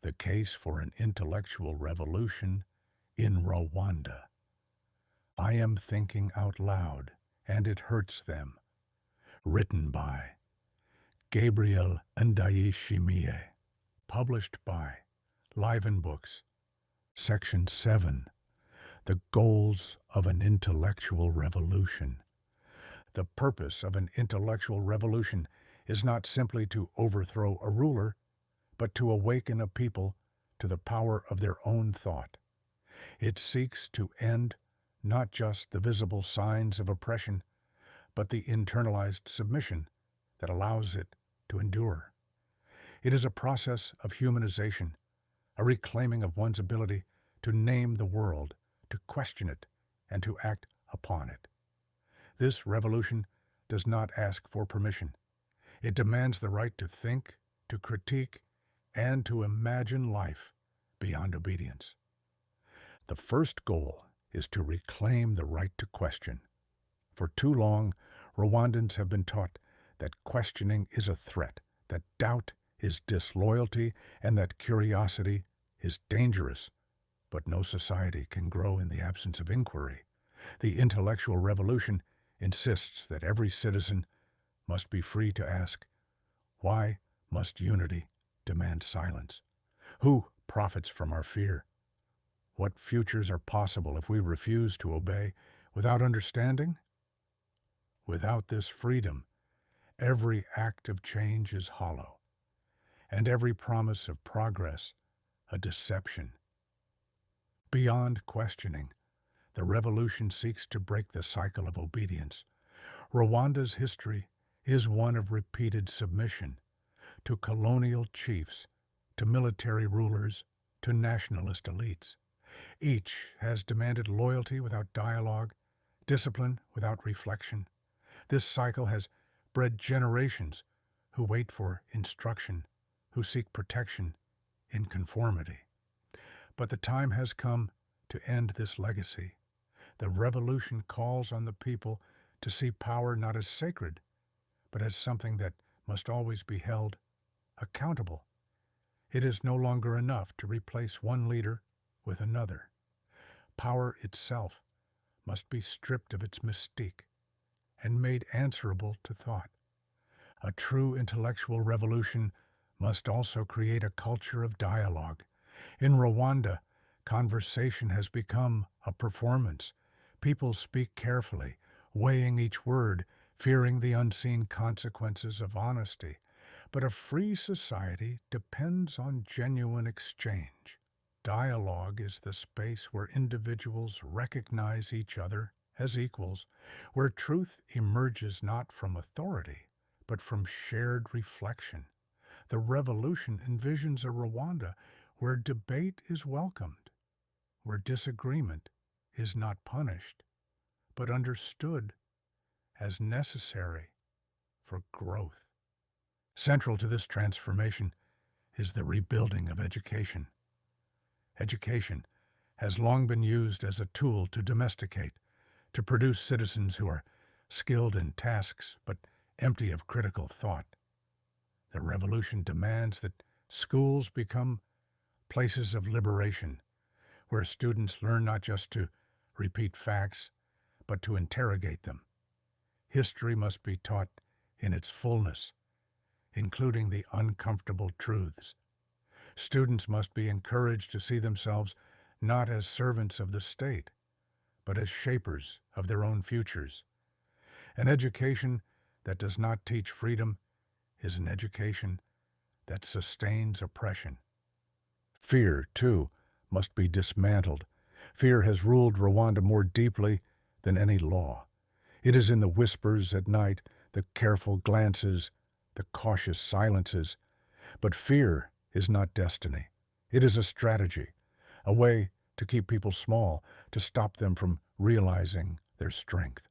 The Case for an Intellectual Revolution in Rwanda. I Am Thinking Out Loud, and It Hurts Them. Written by Gabriel Ndayishimiye. Published by LivenBooks. Section 7. The Goals of an Intellectual Revolution. The purpose of an intellectual revolution is not simply to overthrow a ruler, but to awaken a people to the power of their own thought. It seeks to end not just the visible signs of oppression, but the internalized submission that allows it to endure. It is a process of humanization, a reclaiming of one's ability to name the world, to question it, and to act upon it. This revolution does not ask for permission. It demands the right to think, to critique, and to imagine life beyond obedience. The first goal is to reclaim the right to question. For too long, Rwandans have been taught that questioning is a threat, that doubt is disloyalty, and that curiosity is dangerous. But no society can grow in the absence of inquiry. The intellectual revolution insists that every citizen must be free to ask, why must unity demand silence? Who profits from our fear? What futures are possible if we refuse to obey without understanding? Without this freedom, every act of change is hollow, and every promise of progress a deception. Beyond questioning, the revolution seeks to break the cycle of obedience. Rwanda's history is one of repeated submission to colonial chiefs, to military rulers, to nationalist elites. Each has demanded loyalty without dialogue, discipline without reflection. This cycle has bred generations who wait for instruction, who seek protection in conformity. But the time has come to end this legacy. The revolution calls on the people to see power not as sacred, but as something that must always be held accountable. It is no longer enough to replace one leader with another. Power itself must be stripped of its mystique and made answerable to thought. A true intellectual revolution must also create a culture of dialogue. In Rwanda, conversation has become a performance. People speak carefully, weighing each word, fearing the unseen consequences of honesty. But a free society depends on genuine exchange. Dialogue is the space where individuals recognize each other as equals, where truth emerges not from authority, but from shared reflection. The revolution envisions a Rwanda where debate is welcomed, where disagreement is not punished, but understood as necessary for growth. Central to this transformation is the rebuilding of education. Education has long been used as a tool to domesticate, to produce citizens who are skilled in tasks but empty of critical thought. The revolution demands that schools become places of liberation, where students learn not just to repeat facts, but to interrogate them. History must be taught in its fullness, including the uncomfortable truths. Students must be encouraged to see themselves not as servants of the state, but as shapers of their own futures. An education that does not teach freedom is an education that sustains oppression. Fear, too, must be dismantled. Fear has ruled Rwanda more deeply than any law. It is in the whispers at night, the careful glances, the cautious silences. But fear is not destiny. It is a strategy, a way to keep people small, to stop them from realizing their strength.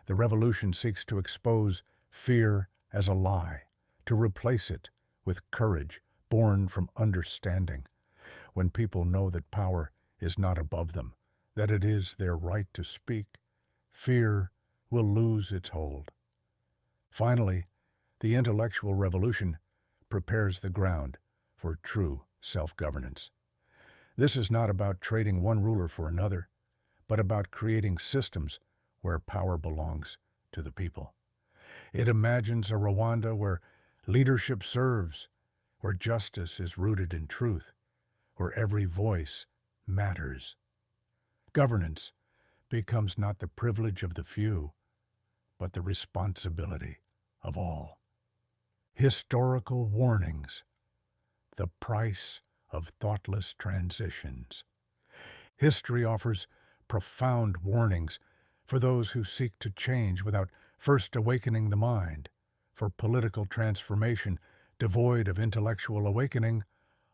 The revolution seeks to expose fear as a lie, to replace it with courage born from understanding. When people know that power is not above them, that it is their right to speak, fear will lose its hold. Finally, the intellectual revolution prepares the ground for true self-governance. This is not about trading one ruler for another, but about creating systems where power belongs to the people. It imagines a Rwanda where leadership serves, where justice is rooted in truth, where every voice matters. Governance becomes not the privilege of the few, but the responsibility of all. Historical warnings, the price of thoughtless transitions. History offers profound warnings for those who seek to change without first awakening the mind, for political transformation devoid of intellectual awakening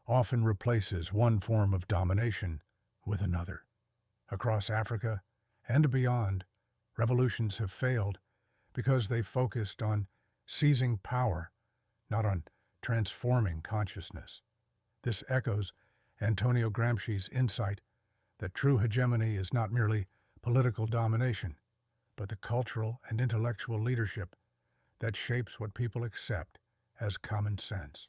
often replaces one form of domination with another. Across Africa and beyond, revolutions have failed because they focused on seizing power, not on transforming consciousness. This echoes Antonio Gramsci's insight that true hegemony is not merely political domination, but the cultural and intellectual leadership that shapes what people accept as common sense.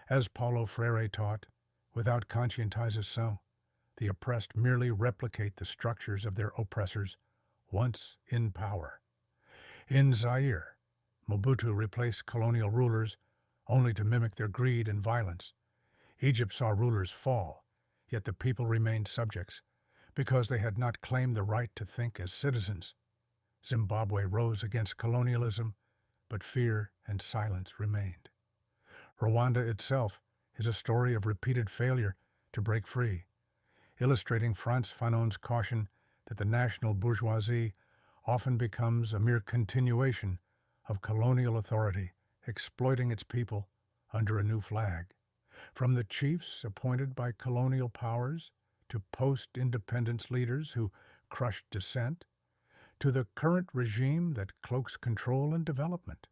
As Paulo Freire taught, without conscientization, the oppressed merely replicate the structures of their oppressors once in power. In Zaire, Mobutu replaced colonial rulers only to mimic their greed and violence. Egypt saw rulers fall, yet the people remained subjects because they had not claimed the right to think as citizens. Zimbabwe rose against colonialism, but fear and silence remained. Rwanda itself is a story of repeated failure to break free, illustrating Frantz Fanon's caution that the national bourgeoisie often becomes a mere continuation of colonial authority, exploiting its people under a new flag. From the chiefs appointed by colonial powers to post-independence leaders who crushed dissent, to the current regime that cloaks control and development,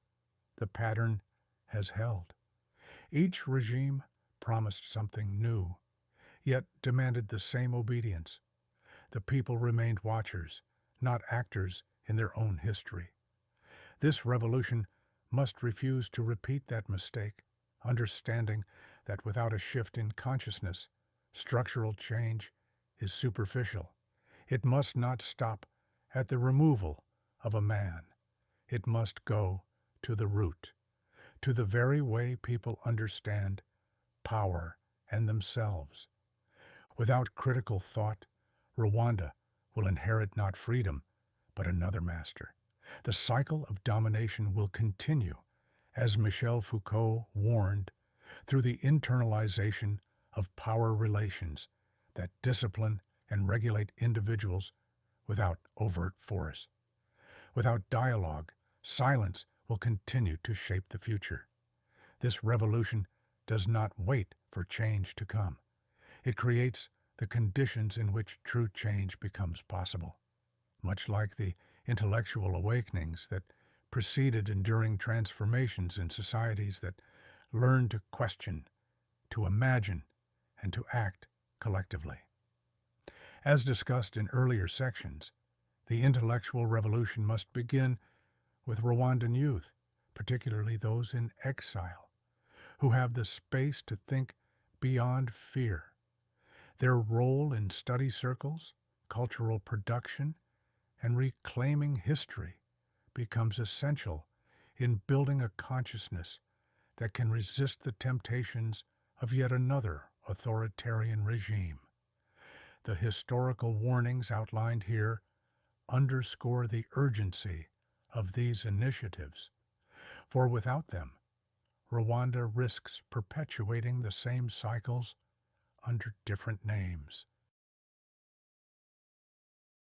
the pattern has held. Each regime promised something new, yet demanded the same obedience. The people remained watchers, not actors in their own history. This revolution must refuse to repeat that mistake, understanding that without a shift in consciousness, structural change is superficial. It must not stop at the removal of a man. It must go to the root, to the very way people understand power and themselves. Without critical thought, Rwanda will inherit not freedom, but another master. The cycle of domination will continue, as Michel Foucault warned, through the internalization of power relations that discipline and regulate individuals without overt force. Without dialogue, silence will continue to shape the future. This revolution does not wait for change to come. It creates the conditions in which true change becomes possible. Much like the intellectual awakenings that preceded enduring transformations in societies that learn to question, to imagine, and to act collectively. As discussed in earlier sections, the intellectual revolution must begin with Rwandan youth, particularly those in exile, who have the space to think beyond fear. Their role in study circles, cultural production, and reclaiming history becomes essential in building a consciousness that can resist the temptations of yet another authoritarian regime. The historical warnings outlined here underscore the urgency of these initiatives, for without them, Rwanda risks perpetuating the same cycles under different names.